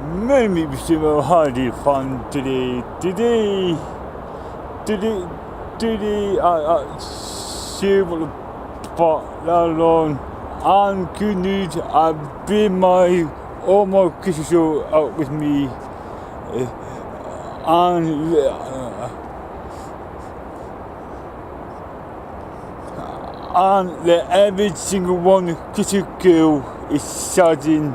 Maybe we should have holiday fun today. I see what the part alone. And good news, I bring all my Christmas show out with me. And every single one Christmas girl is shouting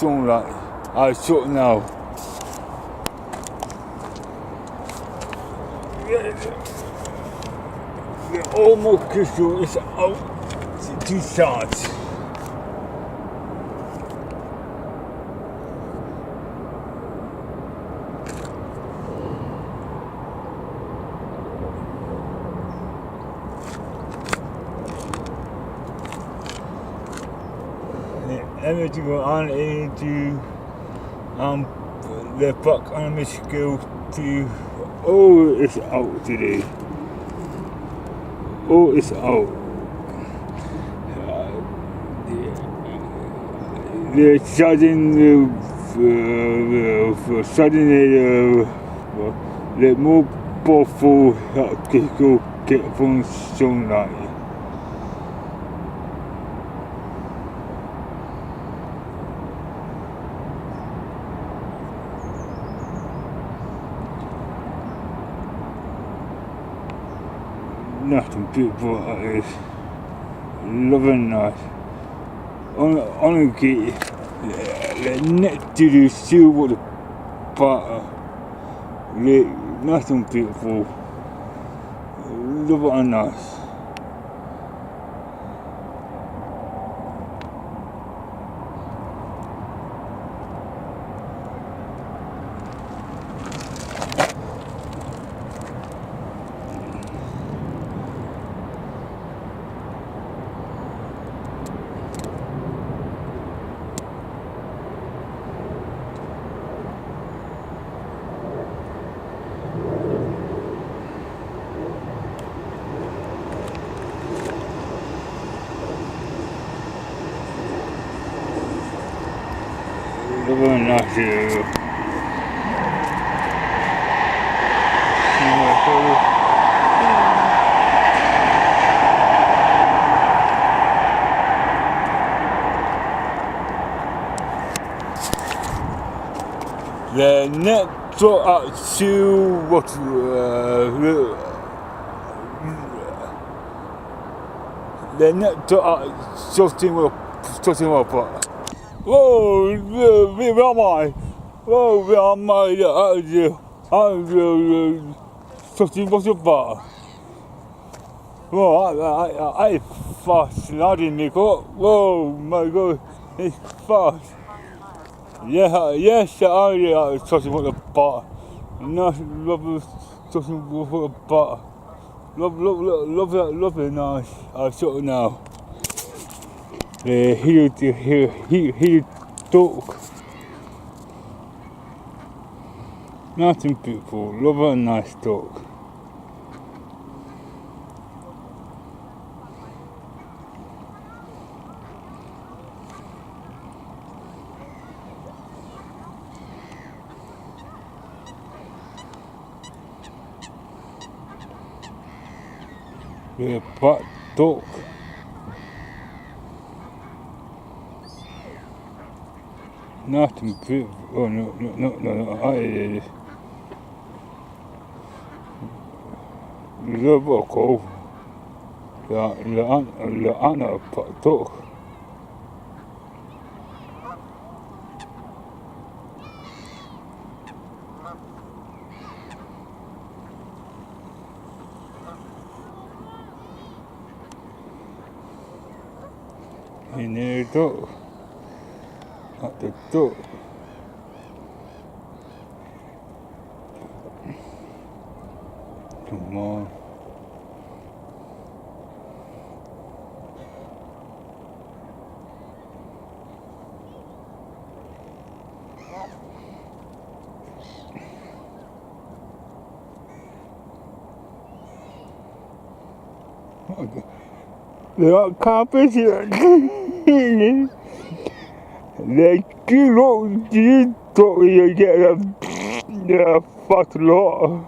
sunlight. I shut now. All my Christmas is out to start. Everything on into the back on my school to it's out today. It's out. They're charging the more powerful get from sunlight. Nothing beautiful like this. Loving night. On the gate, the next to the silver the butter. Nothing beautiful. Love it and nice. Very nice here. The next up to what the next up something up. Whoa, where am I? Something was about. Whoa, I fast sliding me. Whoa, my God, it's fast. Yes, I something with a butter. Nice, love something with a butter. Love it, nice. I sort of now. He talk. Nothing beautiful. Love a nice talk. But talk. Nothing beautiful. Oh no! I love a cold. The Anna talk. In the door. At the door. Come on. They are competition. Like, you know, you thought you get a fat lot.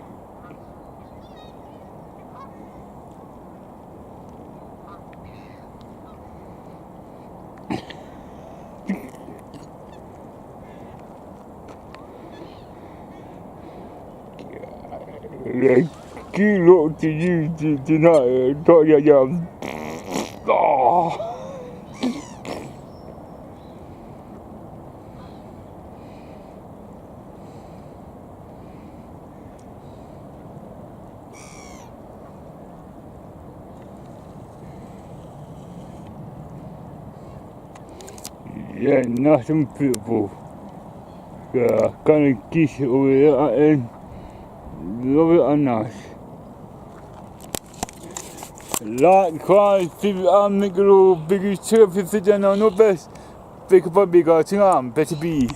Like, you know, to you tonight, thought you oh. Yeah, nice and beautiful. Yeah, kind of geese over there and love it and nice. Like, cry, make a little biggie chip if it's on no best. Big up a bigger thing, better be.